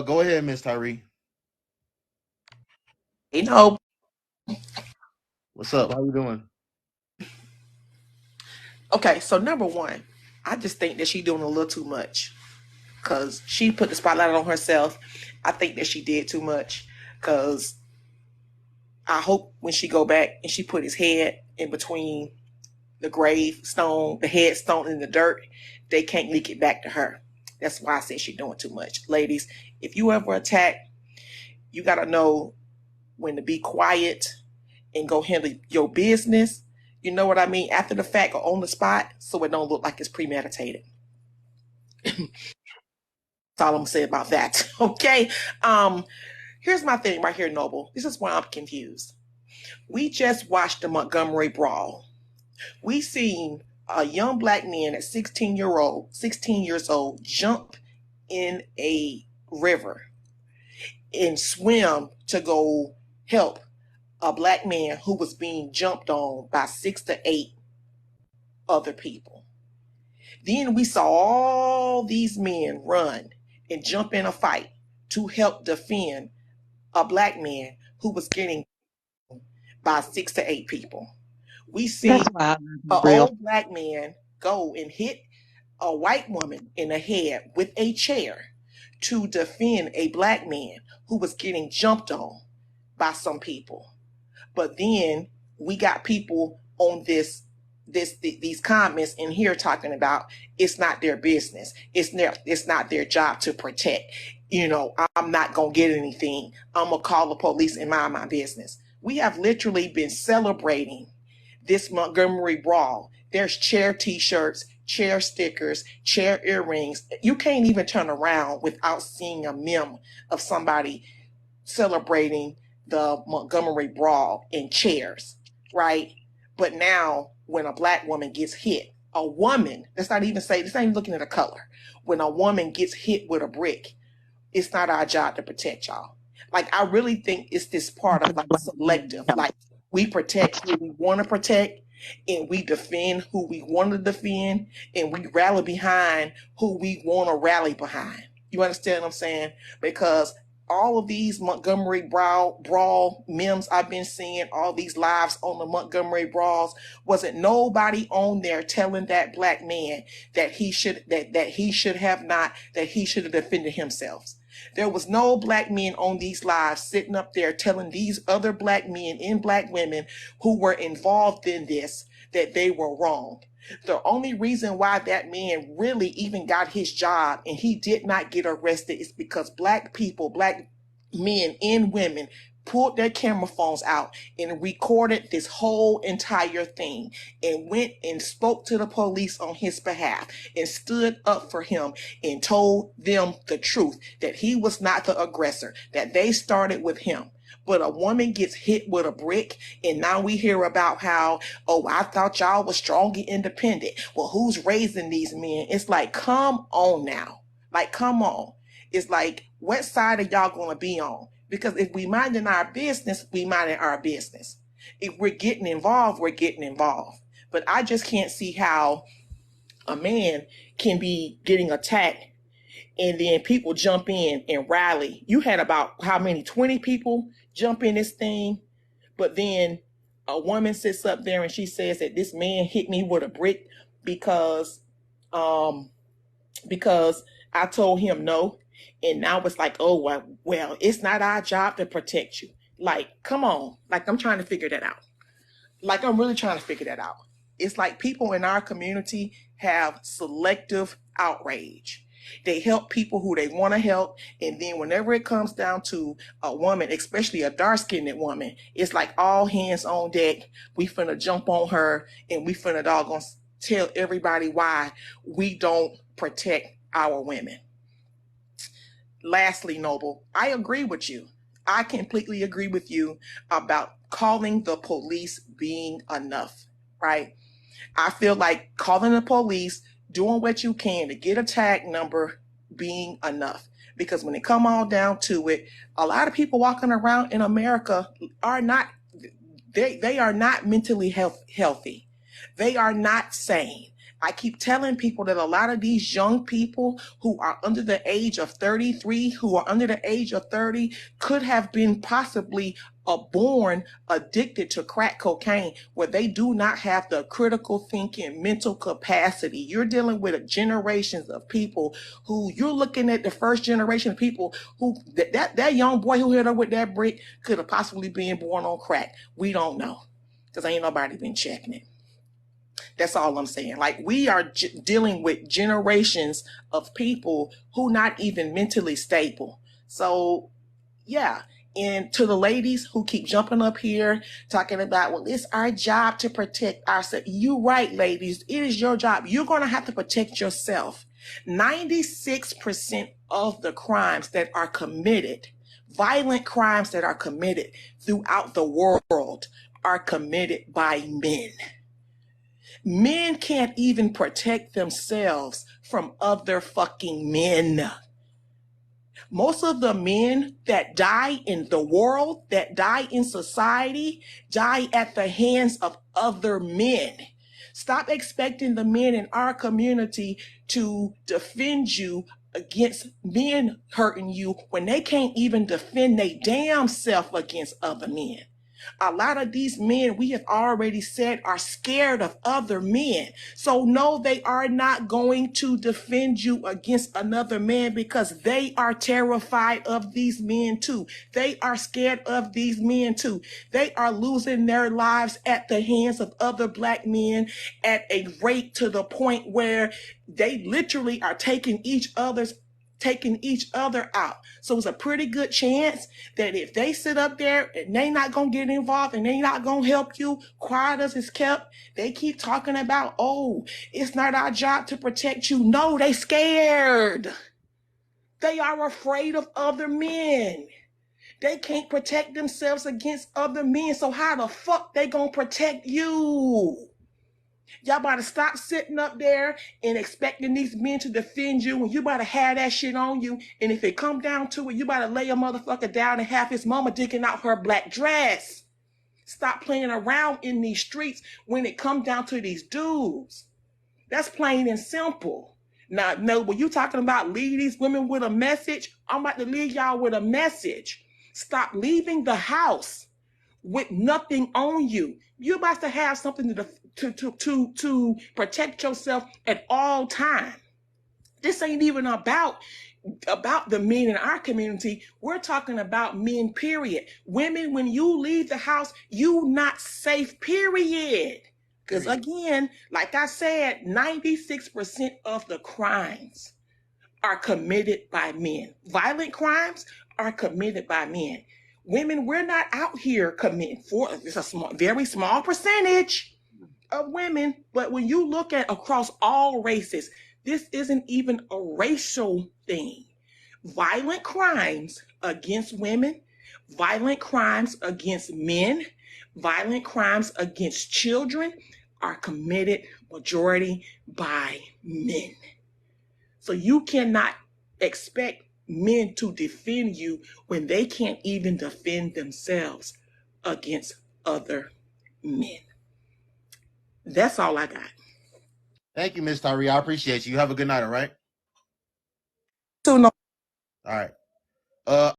Go ahead, Miss Tyree. You know, What's up? How you doing? okay, so number one, I just think that she doing a little too much because she put the spotlight on herself. I think that she did too much because I hope when she go back and she put his head in between the gravestone, the headstone in the dirt, they can't leak it back to her. That's why I say she's doing too much. Ladies, if you ever attack, you got to know when to be quiet and go handle your business. You know what I mean? After the fact or on the spot, so it don't look like it's premeditated. That's all I'm gonna say about that. Okay. Um, Here's my thing right here, Noble. This is why I'm confused. We just watched the Montgomery Brawl. We seen a young black man at 16 years old, jump in a river and swim to go help a black man who was being jumped on by 6 to 8 other people. Then we saw all these men run and jump in a fight to help defend a black man who was getting by 6 to 8 people. We That's seen why an real. old black man go and hit a white woman in the head with a chair to defend a black man who was getting jumped on by some people. But then we got people on these comments in here talking about it's not their business. It's not their job to protect. I'm not gonna get anything. I'm gonna call the police and mind my business. We have literally been celebrating this Montgomery Brawl. There's chair t-shirts, chair stickers, chair earrings. You can't even turn around without seeing a meme of somebody celebrating the Montgomery Brawl in chairs, right? But now, when a black woman gets hit, a woman, let's not even say, this ain't even looking at a color. When a woman gets hit with a brick, it's not our job to protect y'all. Like, I really think it's this part of like selective. Like, we protect who we want to protect, and we defend who we want to defend, and we rally behind who we want to rally behind. You understand what I'm saying? Because all of these Montgomery brawl memes I've been seeing, all these lives on the Montgomery brawls, wasn't nobody on there telling that black man that he should have not, that he should have defended himself. There was no black men on these lives sitting up there telling these other black men and black women who were involved in this that they were wrong. The only reason why that man really even got his job and he did not get arrested is because black people, black men and women, pulled their camera phones out and recorded this whole entire thing and went and spoke to the police on his behalf and stood up for him and told them the truth, that he was not the aggressor, that they started with him. But a woman gets hit with a brick, and now we hear about how, oh, I thought y'all was strong and independent. Well, who's raising these men? It's like, come on now. Like, come on. It's like, what side are y'all going to be on? Because if we minding our business, we minding our business. If we're getting involved, we're getting involved. But I just can't see how a man can be getting attacked and then people jump in and rally. You had about how many? 20 people jump in this thing, but then a woman sits up there and she says that this man hit me with a brick because um because I told him no. And now it's like, oh well, it's not our job to protect you. Like, come on. Like, I'm trying to figure that out. Like, I'm really trying to figure that out. It's like people in our community have selective outrage. They help people who they want to help, and then whenever it comes down to a woman, especially a dark-skinned woman, it's like all hands on deck. We finna jump on her, and we finna doggone tell everybody why we don't protect our women. Lastly, Noble, I agree with you. I completely agree with you about calling the police being enough, right? I feel like calling the police, doing what you can to get a tag number being enough. Because when it come all down to it, a lot of people walking around in America are not, they are not mentally healthy. They are not sane. I keep telling people that a lot of these young people who are under the age of 33, who are under the age of 30, could have been possibly born addicted to crack cocaine, where they do not have the critical thinking mental capacity. You're dealing with generations of people who, you're looking at the first generation of people who, that young boy who hit her with that brick could have possibly been born on crack. We don't know, because ain't nobody been checking it. That's all I'm saying. Like, we are dealing with generations of people who not even mentally stable. So yeah. And to the ladies who keep jumping up here talking about, well, it's our job to protect ourselves. You're right, ladies. It is your job. You're going to have to protect yourself. 96% of the crimes that are committed, violent crimes that are committed throughout the world, are committed by men. Men can't even protect themselves from other fucking men. Most of the men that die in the world, that die in society, die at the hands of other men. Stop expecting the men in our community to defend you against men hurting you when they can't even defend their damn self against other men. A lot of these men, we have already said, are scared of other men. So no, they are not going to defend you against another man, because they are terrified of these men too. They are scared of these men too. They are losing their lives at the hands of other black men at a rate to the point where they literally are taking each other out. So it's a pretty good chance that if they sit up there and they not gonna get involved and they not gonna help you, quiet as it's kept, they keep talking about, oh, it's not our job to protect you. No, they scared. They are afraid of other men. They can't protect themselves against other men. So how the fuck they gonna protect you? Y'all about to stop sitting up there and expecting these men to defend you, and you about to have that shit on you. And if it come down to it, you about to lay a motherfucker down and have his mama digging out her black dress. Stop playing around in these streets when it comes down to these dudes. That's plain and simple. Now, no, when you talking about leave these women with a message, I'm about to leave y'all with a message. Stop leaving the house with nothing on you. You're about to have something to protect yourself at all times. This ain't even about the men in our community. We're talking about men, period. Women, when you leave the house, you not safe, period. Because again, like I said, 96% of the crimes are committed by men. Violent crimes are committed by men. Women, we're not out here committing for, it's a very small percentage of women, but when you look at across all races, this isn't even a racial thing. Violent crimes against women, violent crimes against men, violent crimes against children are committed majority by men. So you cannot expect men to defend you when they can't even defend themselves against other men. That's all I got. Thank you, Miss Tyree. I appreciate you. Have a good night, all right? So no. All right.